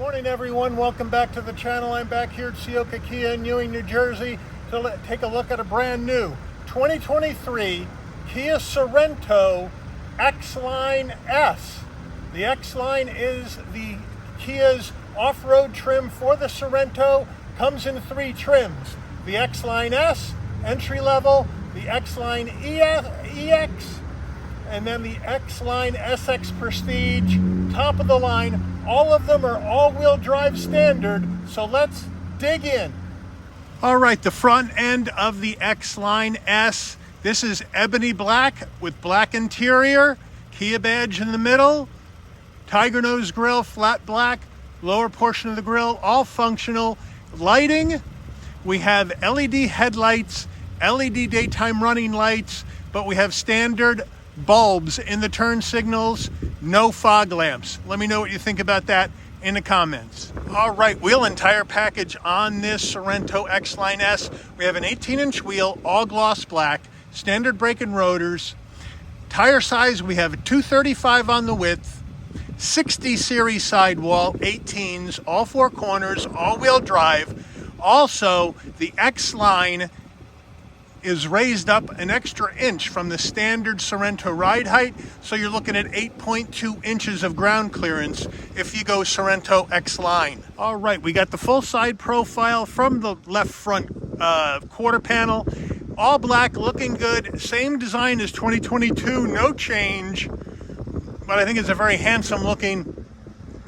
Morning everyone, welcome back to the channel. I'm back here at Ciocca Kia in Ewing, New Jersey to take a look at a brand new 2023 Kia Sorento X-Line S. The X-Line is the Kia's off-road trim for the Sorento. Comes in three trims: the X-Line S, entry level, the X-Line EX, and then the X-Line SX Prestige, top of the line. All of them are all-wheel drive standard, so let's dig in. All right, the front end of the X-Line S. This is ebony black with black interior, Kia badge in the middle, tiger nose grille, flat black, lower portion of the grille, all functional. Lighting, we have LED headlights, LED daytime running lights, but we have standard bulbs in the turn signals, no fog lamps. Let me know what you think about that in the comments. All right, wheel and tire package on this Sorento X-Line S. We have an 18-inch wheel, all gloss black, standard brake and rotors. Tire size, we have a 235 on the width, 60 series sidewall, 18s, all four corners, all-wheel drive. Also, the X-Line is raised up an extra inch from the standard Sorento ride height, so you're looking at 8.2 inches of ground clearance if you go Sorento X-Line. All right, we got the full side profile from the left front quarter panel, all black, looking good. Same design as 2022, no change, but I think it's a very handsome looking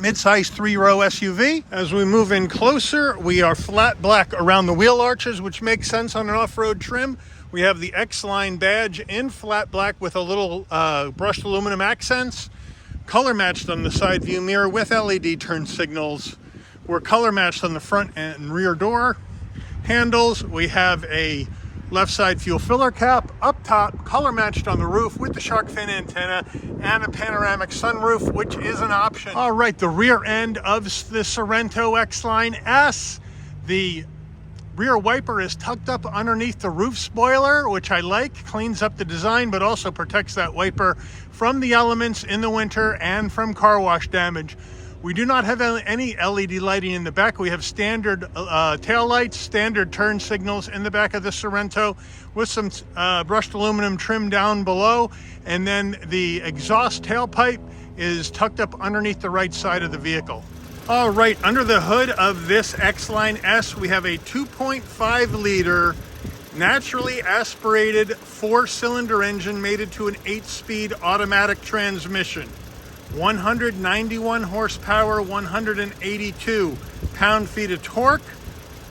mid-size 3-row SUV. As we move in closer, we are flat black around the wheel arches, which makes sense on an off-road trim. We have the X-Line badge in flat black with a little brushed aluminum accents. Color matched on the side view mirror with LED turn signals. We're color matched on the front and rear door handles. We have a left side fuel filler cap up top, color matched on the roof with the shark fin antenna and a panoramic sunroof, which is an option. All right, the rear end of the Sorento X-Line S. The rear wiper is tucked up underneath the roof spoiler, which I like. Cleans up the design, but also protects that wiper from the elements in the winter and from car wash damage. We do not have any LED lighting in the back. We have standard tail lights, standard turn signals in the back of the Sorento with some brushed aluminum trim down below. And then the exhaust tailpipe is tucked up underneath the right side of the vehicle. All right, under the hood of this X-Line S, we have a 2.5 liter naturally aspirated 4-cylinder engine mated to an 8-speed automatic transmission. 191 horsepower, 182 pound-feet of torque.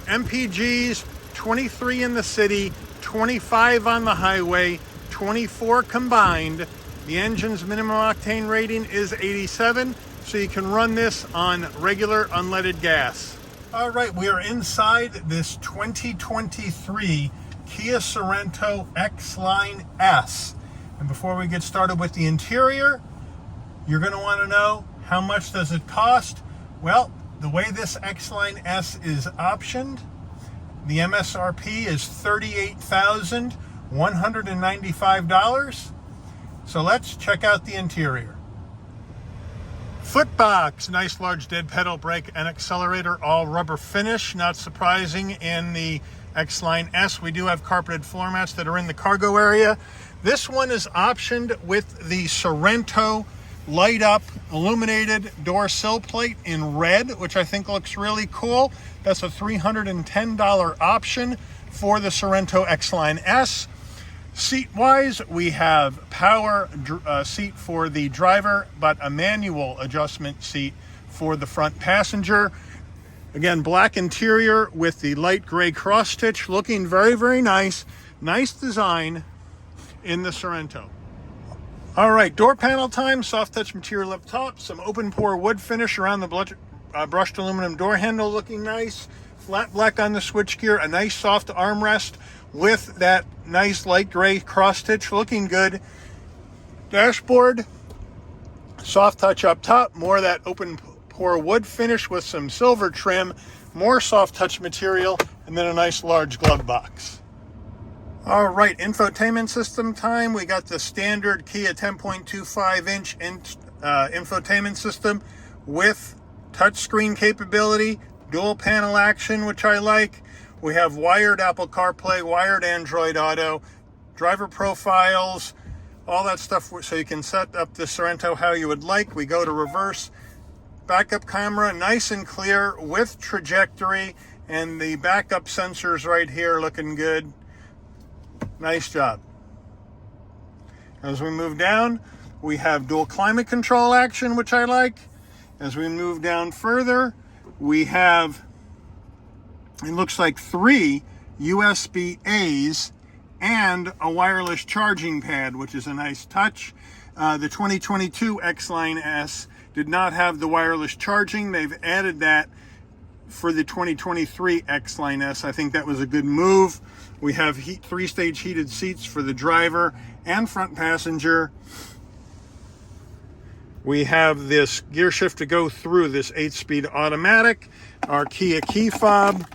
MPGs, 23 in the city, 25 on the highway, 24 combined. The engine's minimum octane rating is 87, so you can run this on regular unleaded gas. All right, we are inside this 2023 Kia Sorento X-Line S. And before we get started with the interior, you're going to want to know, how much does it cost? Well, the way this X-Line S is optioned, the MSRP is $38,195. So let's check out the interior. Footbox, nice large dead pedal brake and accelerator, all rubber finish. Not surprising in the X-Line S. We do have carpeted floor mats that are in the cargo area. This one is optioned with the Sorento light up illuminated door sill plate in red, which I think looks really cool. That's a $310 option for the Sorento X-Line S. Seat wise, we have power seat for the driver, but a manual adjustment seat for the front passenger. Again, black interior with the light gray cross stitch, looking very, very nice. Nice design in the Sorento. All right, door panel time, soft touch material up top, some open pore wood finish around the brushed aluminum door handle, looking nice. Flat black on the switchgear, a nice soft armrest with that nice light gray cross stitch, looking good. Dashboard, soft touch up top, more of that open pore wood finish with some silver trim, more soft touch material, and then a nice large glove box. All right, infotainment system time. We got the standard Kia 10.25 inch infotainment system with touchscreen capability, dual panel action, which I like. We have wired Apple CarPlay, wired Android Auto, driver profiles, all that stuff, so you can set up the Sorento how you would like. We go to reverse, backup camera, nice and clear with trajectory, and the backup sensors right here looking good. Nice job. As we move down, we have dual climate control action, which I like. As we move down further, we have, it looks like 3 USB-A's and a wireless charging pad, which is a nice touch. The 2022 X-Line S did not have the wireless charging. They've added that for the 2023 X-Line S. I think that was a good move. We have 3-stage heated seats for the driver and front passenger. We have this gear shift to go through, this 8-speed automatic. Our Kia key fob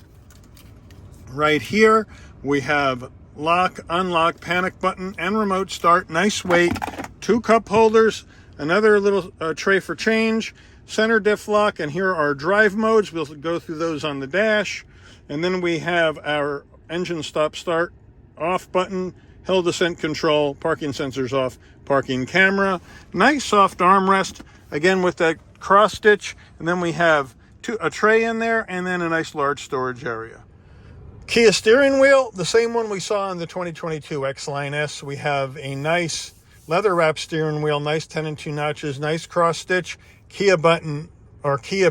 right here. We have lock, unlock, panic button, and remote start. Nice weight. 2 cup holders, another little tray for change, center diff lock, and here are our drive modes. We'll go through those on the dash. And then we have our engine stop start off button, hill descent control, parking sensors off, parking camera. Nice soft armrest, again with that cross stitch. And then we have a tray in there, and then a nice large storage area. Kia steering wheel, the same one we saw in the 2022 X-Line S. We have a nice leather wrap steering wheel, nice 10 and 2 notches, nice cross stitch, Kia button or Kia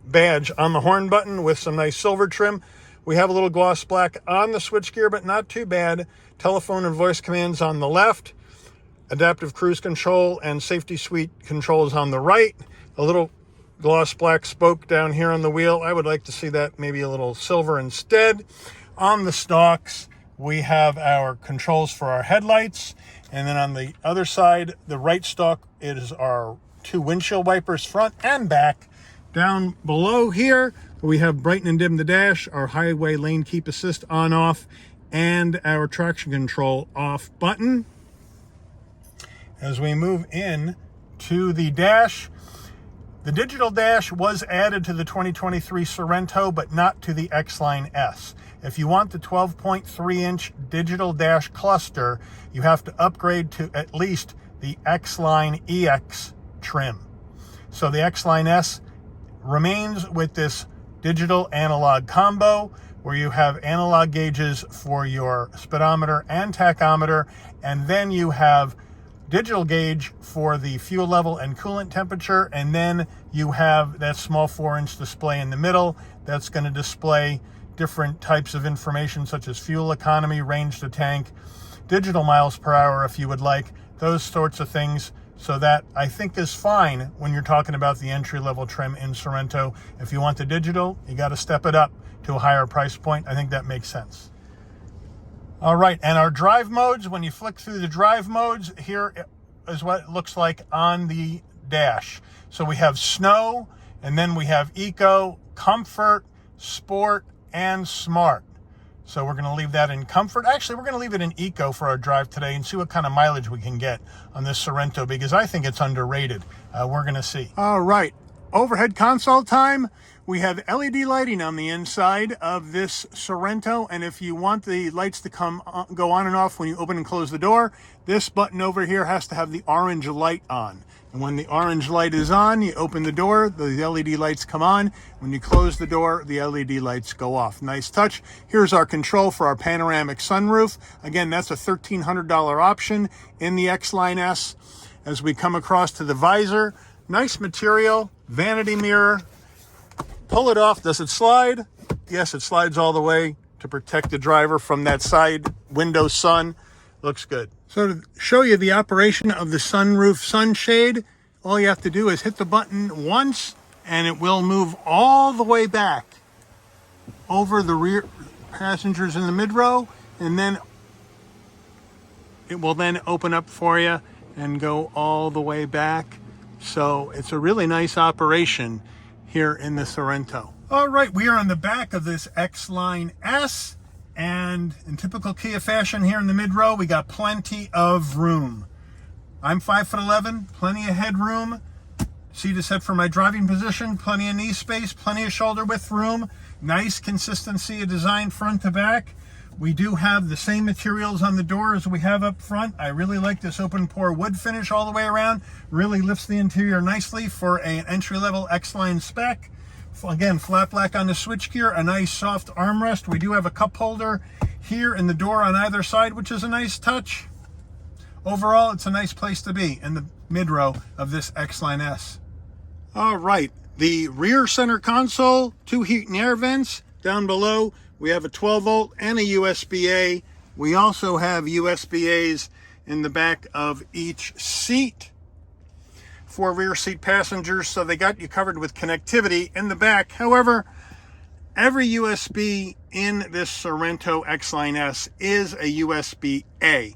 badge on the horn button with some nice silver trim. We have a little gloss black on the switchgear, but not too bad. Telephone and voice commands on the left, adaptive cruise control and safety suite controls on the right. A little gloss black spoke down here on the wheel. I would like to see that maybe a little silver instead. On the stalks, we have our controls for our headlights. And then on the other side, the right stalk is our 2 windshield wipers, front and back. Down below here, we have brighten and dim the dash, our highway lane keep assist on off, and our traction control off button. As we move in to the dash, the digital dash was added to the 2023 Sorento, but not to the X-Line S. If you want the 12.3-inch digital dash cluster, you have to upgrade to at least the X-Line EX trim. So the X-Line S remains with this digital analog combo, where you have analog gauges for your speedometer and tachometer, and then you have digital gauge for the fuel level and coolant temperature, and then you have that small 4-inch display in the middle that's going to display different types of information such as fuel economy, range to tank, digital miles per hour if you would like, those sorts of things. So that I think is fine when you're talking about the entry-level trim in Sorento. If you want the digital, you got to step it up to a higher price point. I think that makes sense. All right, and our drive modes, when you flick through the drive modes, here is what it looks like on the dash. So we have snow, and then we have eco, comfort, sport, and smart. So we're going to leave that in comfort. Actually, we're going to leave it in eco for our drive today and see what kind of mileage we can get on this Sorento, because I think it's underrated. We're going to see. All right, overhead console time. We have LED lighting on the inside of this Sorento, and if you want the lights to go on and off when you open and close the door, this button over here has to have the orange light on. And when the orange light is on, you open the door, the LED lights come on. When you close the door, the LED lights go off. Nice touch. Here's our control for our panoramic sunroof. Again, that's a $1,300 option in the X-Line S. As we come across to the visor, nice material, vanity mirror. Pull it off. Does it slide? Yes, it slides all the way to protect the driver from that side window sun. Looks good. So to show you the operation of the sunroof sunshade, all you have to do is hit the button once and it will move all the way back over the rear passengers in the mid row, and then it will then open up for you and go all the way back. So it's a really nice operation here in the Sorento. All right, we are on the back of this X-Line S, and in typical Kia fashion here in the mid row, we got plenty of room. I'm 5'11", plenty of headroom. Seat is set for my driving position, plenty of knee space, plenty of shoulder width room, nice consistency of design front to back. We do have the same materials on the door as we have up front. I really like this open pore wood finish all the way around. Really lifts the interior nicely for an entry-level X-Line spec. Again, flat black on the switchgear, a nice soft armrest. We do have a cup holder here in the door on either side, which is a nice touch. Overall, it's a nice place to be in the mid-row of this X-Line S. All right, the rear center console, 2 heat and air vents. Down below, we have a 12 volt and a USB-A. We also have USB-As in the back of each seat for rear seat passengers, so they got you covered with connectivity in the back. However, every USB in this Sorento X-Line S is a USB-A.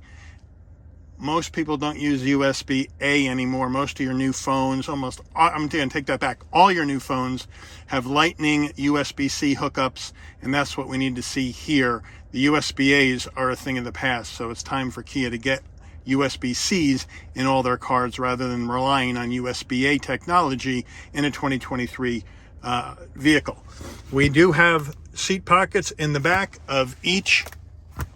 Most people don't use USB-A anymore. Most of your new phones, I'm going to take that back. All your new phones have Lightning USB-C hookups, and that's what we need to see here. The USB-As are a thing of the past, so it's time for Kia to get USB-Cs in all their cars rather than relying on USB-A technology in a 2023 vehicle. We do have seat pockets in the back of each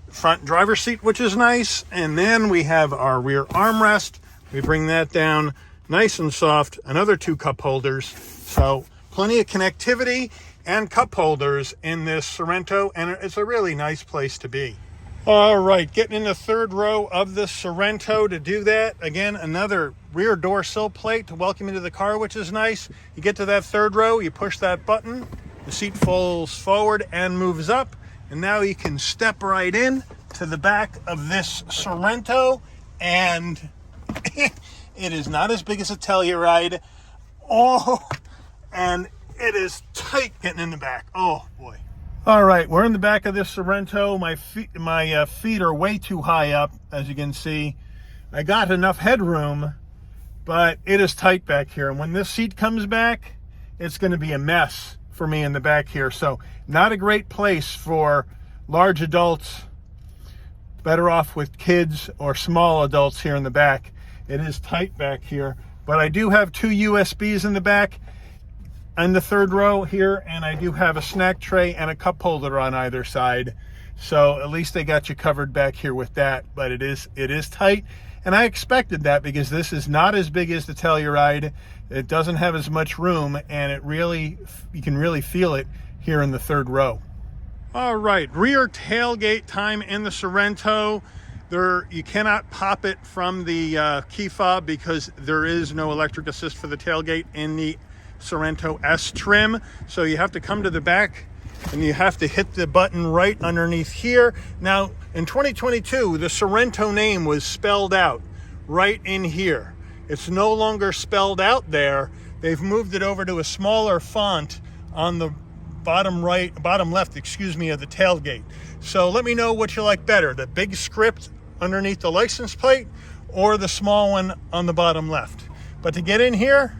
front driver's seat, which is nice. And then we have our rear armrest. We bring that down nice and soft. Another 2 cup holders. So plenty of connectivity and cup holders in this Sorento, and it's a really nice place to be. All right, getting in the third row of the Sorento. To do that, again, another rear door sill plate to welcome you to the car, which is nice. You get to that third row, you push that button, the seat folds forward and moves up. And now you can step right in to the back of this Sorento, and it is not as big as a Telluride. Oh, and it is tight getting in the back. Oh boy. All right, we're in the back of this Sorento. My feet are way too high up, as you can see. I got enough headroom, but it is tight back here. And when this seat comes back, it's going to be a mess for me in the back here. So not a great place for large adults. Better off with kids or small adults here in the back. It is tight back here, but I do have 2 USBs in the back on the third row here, and I do have a snack tray and a cup holder on either side. So at least they got you covered back here with that, but it is tight. And I expected that because this is not as big as the Telluride. It doesn't have as much room, and you can really feel it here in the third row. All right, rear tailgate time in the Sorento. You cannot pop it from the key fob because there is no electric assist for the tailgate in the Sorento S trim. So you have to come to the back and you have to hit the button right underneath here. Now, in 2022, the Sorento name was spelled out right in here. It's no longer spelled out there. They've moved it over to a smaller font on the bottom left, excuse me, of the tailgate. So let me know what you like better, the big script underneath the license plate or the small one on the bottom left. But to get in here,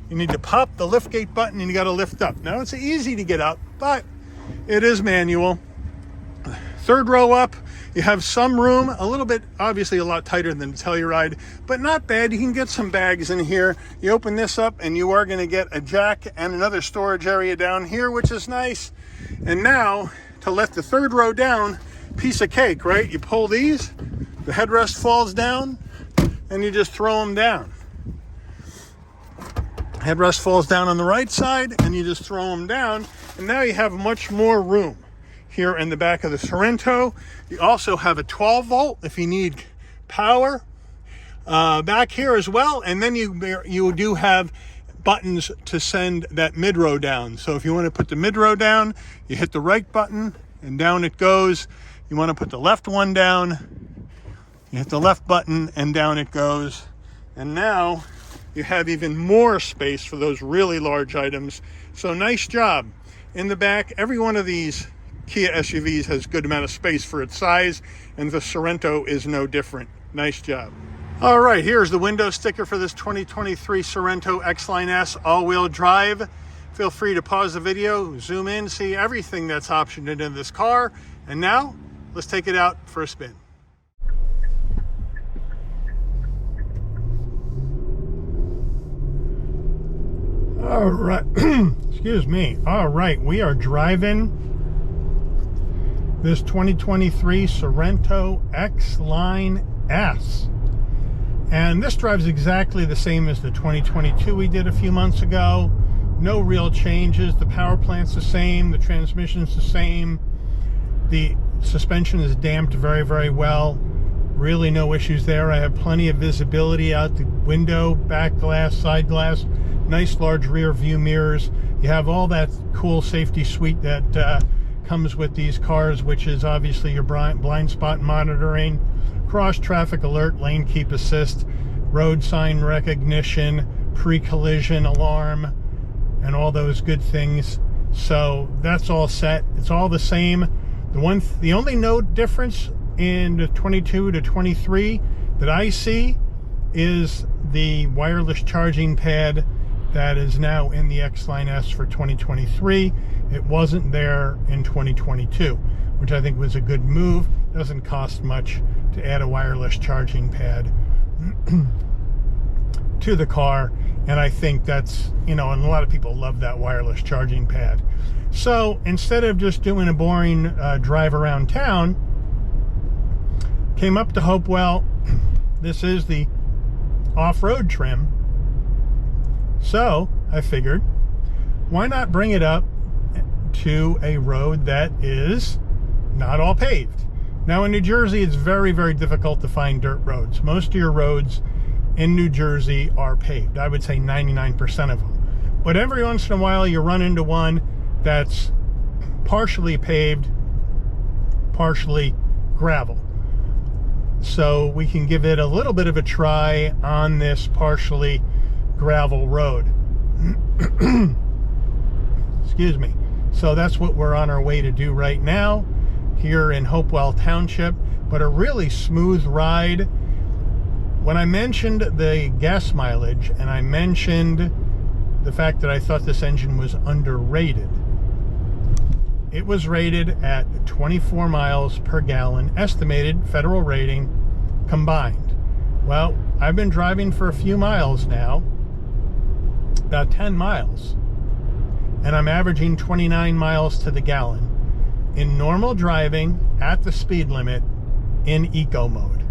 you need to pop the liftgate button and you got to lift up. Now it's easy to get up, but it is manual. Third row up, you have some room, a little bit, obviously a lot tighter than the Telluride, but not bad. You can get some bags in here. You open this up and you are going to get a jack and another storage area down here, which is nice. And now to let the third row down, piece of cake, right? You pull these, the headrest falls down, and you just throw them down. Headrest falls down on the right side, and you just throw them down, and now you have much more room here in the back of the Sorento. You also have a 12 volt if you need power back here as well, and then you do have buttons to send that mid-row down. So if you want to put the mid-row down, you hit the right button and down it goes. You want to put the left one down, you hit the left button and down it goes. And now you have even more space for those really large items. So nice job. In the back, every one of these Kia SUVs has a good amount of space for its size, and the Sorento is no different. Nice job. All right, here's the window sticker for this 2023 Sorento X-Line S all-wheel drive. Feel free to pause the video, zoom in, see everything that's optioned into this car. And now, let's take it out for a spin. All right. Excuse me. All right, we are driving this 2023 Sorento X-Line S. And this drives exactly the same as the 2022 we did a few months ago. No real changes. The power plant's the same. The transmission's the same. The suspension is damped very, very well. Really no issues there. I have plenty of visibility out the window, back glass, side glass, nice large rear view mirrors. You have all that cool safety suite that comes with these cars, which is obviously your blind spot monitoring, cross traffic alert, lane keep assist, road sign recognition, pre-collision alarm, and all those good things. So that's all set. It's all the same. The only no difference in the 22 to 23 that I see is the wireless charging pad that is now in the X-Line S for 2023. It wasn't there in 2022, which I think was a good move. Doesn't cost much to add a wireless charging pad to the car, and I think that's, and a lot of people love that wireless charging pad. So instead of just doing a boring drive around town, came up to Hopewell. This is the off-road trim, so I figured, why not bring it up to a road that is not all paved. Now in New Jersey, it's very, very difficult to find dirt roads. Most of your roads in New Jersey are paved. I would say 99% of them. But every once in a while you run into one that's partially paved, partially gravel. So we can give it a little bit of a try on this partially gravel road. Excuse me. So that's what we're on our way to do right now here in Hopewell Township, but a really smooth ride. When I mentioned the gas mileage and I mentioned the fact that I thought this engine was underrated, it was rated at 24 miles per gallon, estimated federal rating combined. Well, I've been driving for a few miles now, about 10 miles, and I'm averaging 29 miles to the gallon in normal driving at the speed limit in eco mode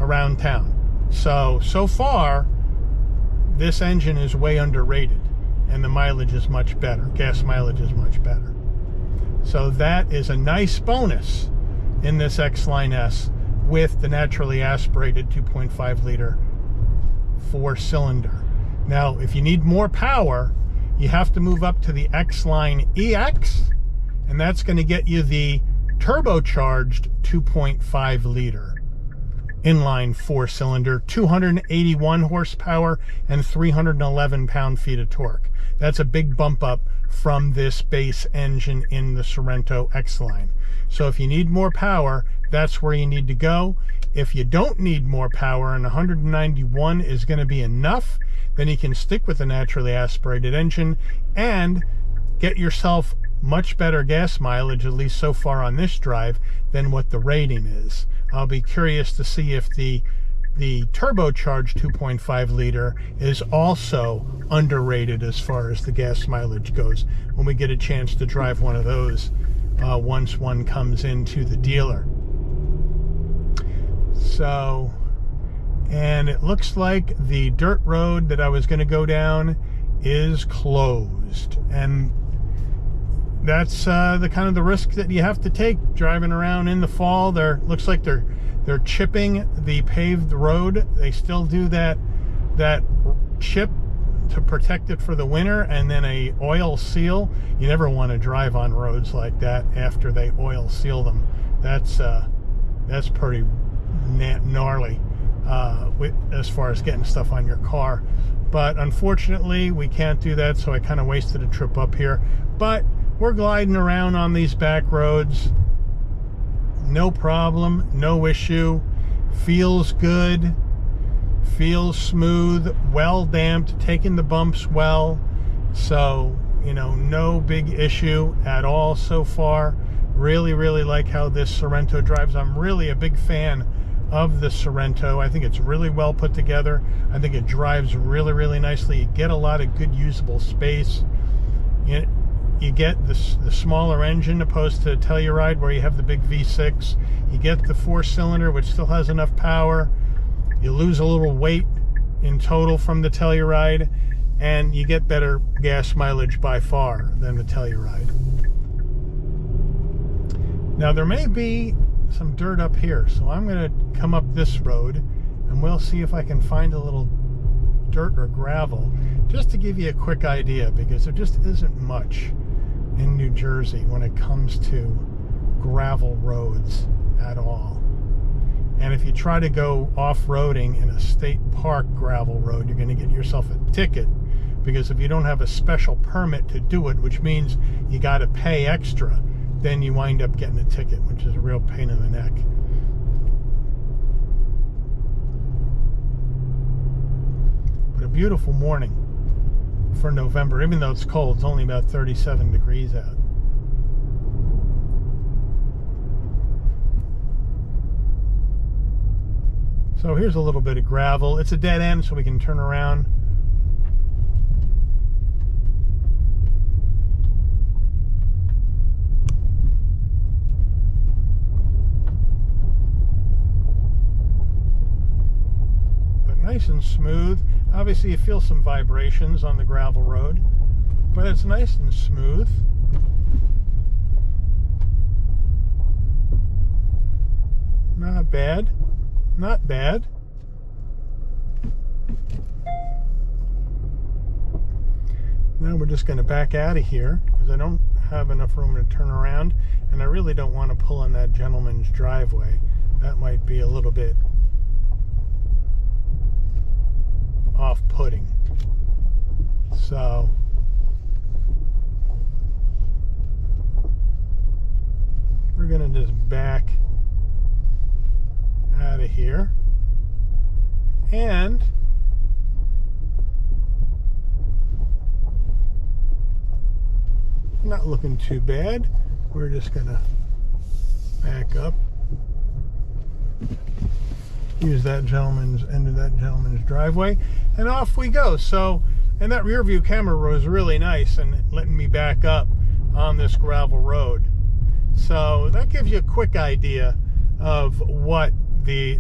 around town. So far, this engine is way underrated, and the mileage is much better. Gas mileage is much better. So that is a nice bonus in this X-Line S with the naturally aspirated 2.5 liter 4-cylinder. Now, if you need more power, you have to move up to the X-Line EX, and that's going to get you the turbocharged 2.5 liter inline 4-cylinder, 281 horsepower and 311 pound-feet of torque. That's a big bump up from this base engine in the Sorento X-Line. So if you need more power, that's where you need to go. If you don't need more power and 191 is going to be enough, then you can stick with the naturally aspirated engine and get yourself much better gas mileage, at least so far on this drive, than what the rating is. I'll be curious to see if the turbocharged 2.5 liter is also underrated as far as the gas mileage goes when we get a chance to drive one of those once one comes into the dealer. So, and it looks like the dirt road that I was going to go down is closed, and that's the kind of the risk that you have to take driving around in the fall. Looks like they're chipping the paved road. They still do that chip to protect it for the winter, and then a oil seal. You never want to drive on roads like that after they oil seal them. That's pretty gnarly as far as getting stuff on your car. But unfortunately, we can't do that, so I kind of wasted a trip up here. But we're gliding around on these back roads. No problem, no issue. Feels good, feels smooth, well damped, taking the bumps well. So, no big issue at all so far. Really, really like how this Sorento drives. I'm really a big fan of the Sorento. I think it's really well put together. I think it drives really, really nicely. You get a lot of good usable space. You get the smaller engine opposed to Telluride where you have the big V6. You get the 4-cylinder, which still has enough power. You lose a little weight in total from the Telluride, and you get better gas mileage by far than the Telluride. Now there may be some dirt up here, so I'm going to come up this road and we'll see if I can find a little dirt or gravel, just to give you a quick idea, because there just isn't much in New Jersey when it comes to gravel roads at all. And if you try to go off-roading in a state park gravel road, you're going to get yourself a ticket, because if you don't have a special permit to do it, which means you got to pay extra, then you wind up getting a ticket, which is a real pain in the neck. But a beautiful morning for November, even though it's cold. It's only about 37 degrees out. So here's a little bit of gravel. It's a dead end, so we can turn around. But nice and smooth. Obviously you feel some vibrations on the gravel road, but it's nice and smooth. Not bad. Not bad. Now we're just going to back out of here because I don't have enough room to turn around, and I really don't want to pull in that gentleman's driveway. That might be a little bit off-putting. So we're going to just back out of here, and not looking too bad. We're just gonna back up, use that gentleman's end of that gentleman's driveway, and off we go. So, and that rear view camera was really nice and letting me back up on this gravel road. So that gives you a quick idea of what the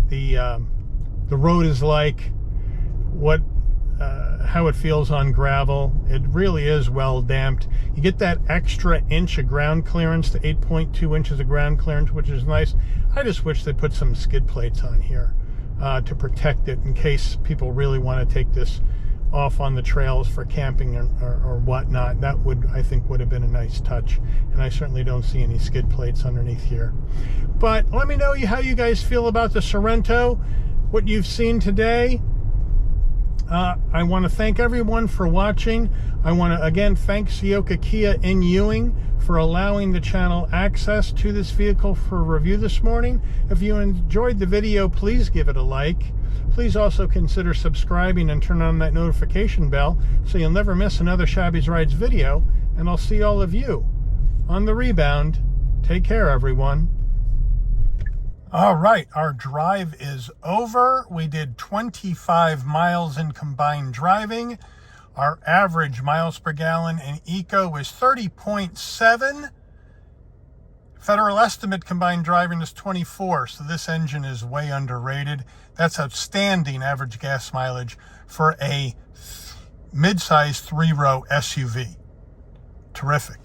road is like, how it feels on gravel. It really is well damped. You get that extra inch of ground clearance to 8.2 inches of ground clearance, which is nice. I just wish they put some skid plates on here to protect it in case people really want to take this off on the trails for camping or whatnot. That would, I think, would have been a nice touch, and I certainly don't see any skid plates underneath here. But let me know how you guys feel about the Sorento, what you've seen today. I want to thank everyone for watching. I want to again thank Ciocca Kia in Ewing for allowing the channel access to this vehicle for review this morning. If you enjoyed the video, please give it a like. Please also consider subscribing and turn on that notification bell so you'll never miss another Shabby's Rides video. And I'll see all of you on the rebound. Take care, everyone. All right, our drive is over. We did 25 miles in combined driving. Our average miles per gallon in eco was 30.7. Federal estimate combined driving is 24, so this engine is way underrated. That's outstanding average gas mileage for a mid-size 3-row SUV. Terrific.